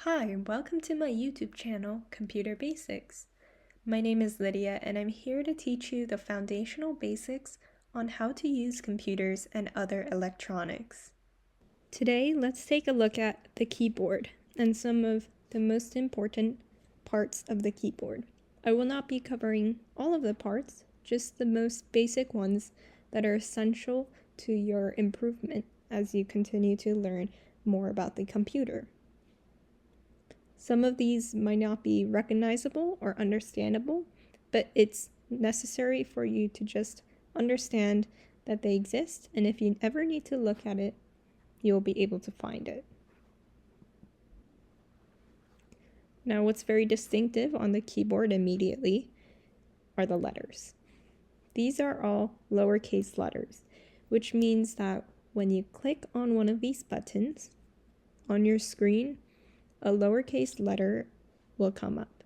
Hi, welcome to my YouTube channel, Computer Basics. My name is Lydia and I'm here to teach you the foundational basics on how to use computers and other electronics. Today, let's take a look at the keyboard and some of the most important parts of the keyboard. I will not be covering all of the parts, just the most basic ones that are essential to your improvement as you continue to learn more about the computer. Some of these might not be recognizable or understandable, but it's necessary for you to just understand that they exist, and if you ever need to look at it, you'll be able to find it. Now, what's very distinctive on the keyboard immediately are the letters. These are all lowercase letters, which means that when you click on one of these buttons on your screen, a lowercase letter will come up.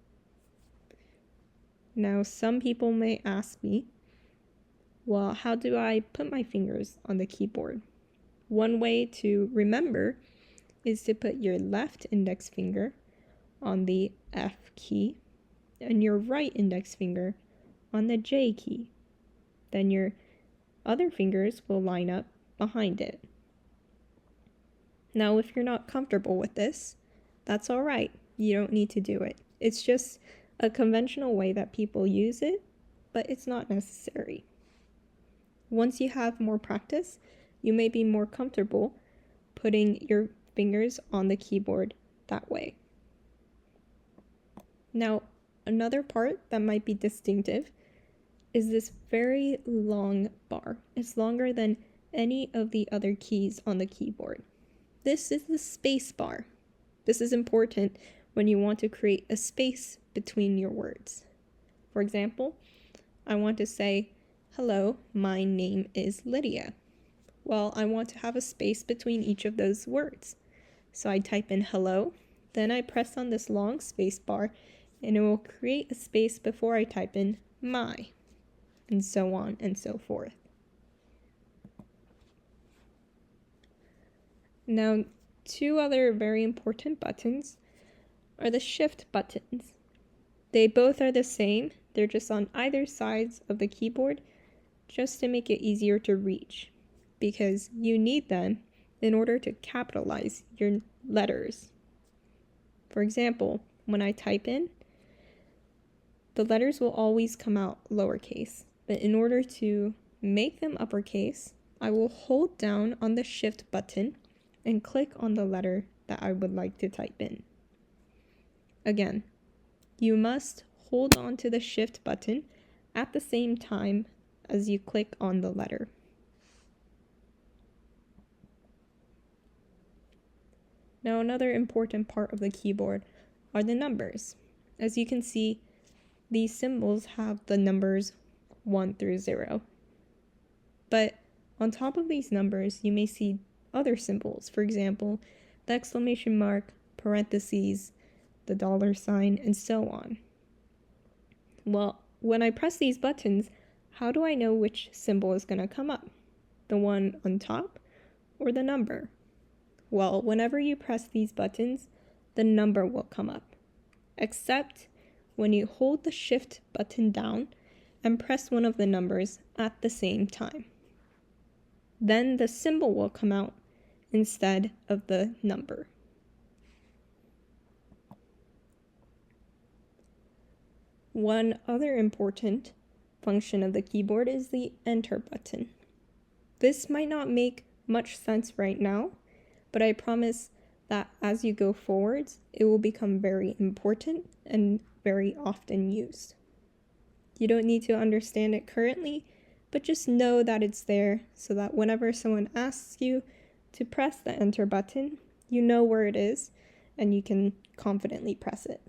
Now, some people may ask me, well, how do I put my fingers on the keyboard? One way to remember is to put your left index finger on the F key and your right index finger on the J key. Then your other fingers will line up behind it. Now, if you're not comfortable with this, that's all right. You don't need to do it. It's just a conventional way that people use it, but it's not necessary. Once you have more practice, you may be more comfortable putting your fingers on the keyboard that way. Now, another part that might be distinctive is this very long bar. It's longer than any of the other keys on the keyboard. This is the space bar. This is important when you want to create a space between your words. For example, I want to say, hello, my name is Lydia. Well, I want to have a space between each of those words. So I type in hello, then I press on this long space bar, and it will create a space before I type in my, and so on and so forth. Now, two other very important buttons are the shift buttons. They both are the same, they're just on either sides of the keyboard just to make it easier to reach, because you need them in order to capitalize your letters. For example, when I type in, the letters will always come out lowercase, but in order to make them uppercase, I will hold down on the shift button and click on the letter that I would like to type in. Again, you must hold on to the shift button at the same time as you click on the letter. Now, another important part of the keyboard are the numbers. As you can see, these symbols have the numbers 1 through 0. But on top of these numbers, you may see other symbols. For example, the exclamation mark, parentheses, the $sign, and so on. Well, when I press these buttons, how do I know which symbol is going to come up? The one on top or the number? Well, whenever you press these buttons, the number will come up, except when you hold the shift button down and press one of the numbers at the same time. Then the symbol will come out instead of the number. One other important function of the keyboard is the enter button. This might not make much sense right now, but I promise that as you go forwards, it will become very important and very often used. You don't need to understand it currently, but just know that it's there so that whenever someone asks you to press the enter button, you know where it is and you can confidently press it.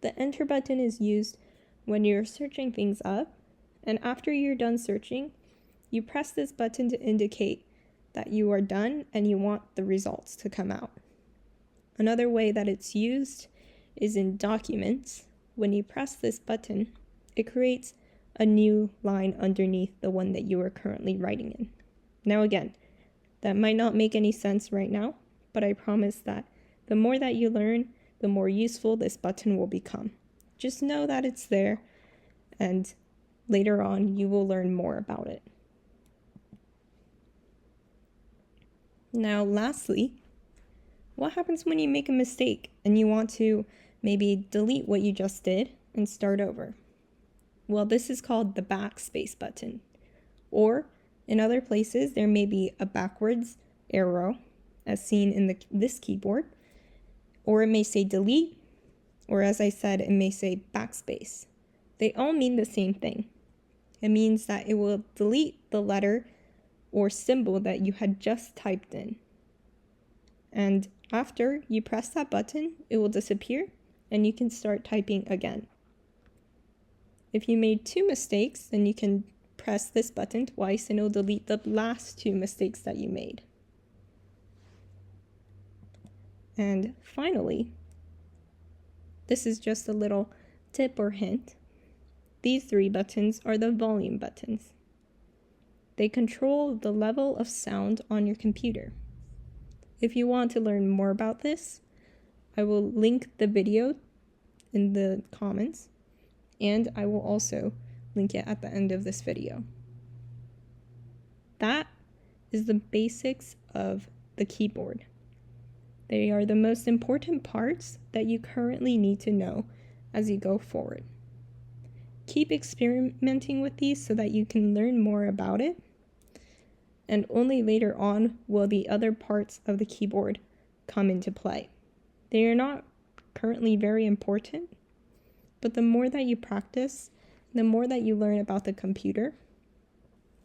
The enter button is used when you're searching things up, and after you're done searching, you press this button to indicate that you are done and you want the results to come out. Another way that it's used is in documents. When you press this button, it creates a new line underneath the one that you are currently writing in. Now again, that might not make any sense right now, but I promise that the more that you learn, the more useful this button will become. Just know that it's there, and later on you will learn more about it. Now, lastly, what happens when you make a mistake and you want to maybe delete what you just did and start over? Well, this is called the backspace button. Or in other places, there may be a backwards arrow, as seen in this keyboard, or it may say delete, or as I said, it may say backspace. They all mean the same thing. It means that it will delete the letter or symbol that you had just typed in. And after you press that button, it will disappear and you can start typing again. If you made 2 mistakes, then you can press this button twice and it will delete the last 2 mistakes that you made. And finally, this is just a little tip or hint. These 3 buttons are the volume buttons. They control the level of sound on your computer. If you want to learn more about this, I will link the video in the comments, and I will also link it at the end of this video. That is the basics of the keyboard. They are the most important parts that you currently need to know as you go forward. Keep experimenting with these so that you can learn more about it, and only later on will the other parts of the keyboard come into play. They are not currently very important, but the more that you practice, the more that you learn about the computer,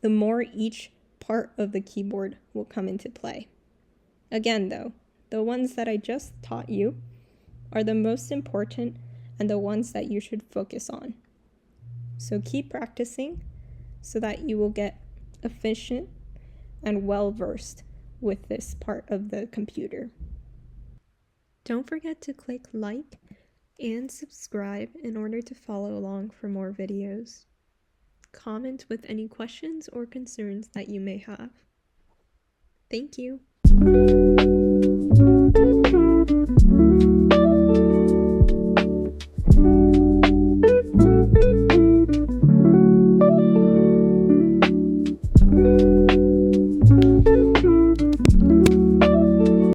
the more each part of the keyboard will come into play. Again though, the ones that I just taught you are the most important and the ones that you should focus on. So keep practicing so that you will get efficient and well-versed with this part of the computer. Don't forget to click like and subscribe in order to follow along for more videos. Comment with any questions or concerns that you may have. Thank you.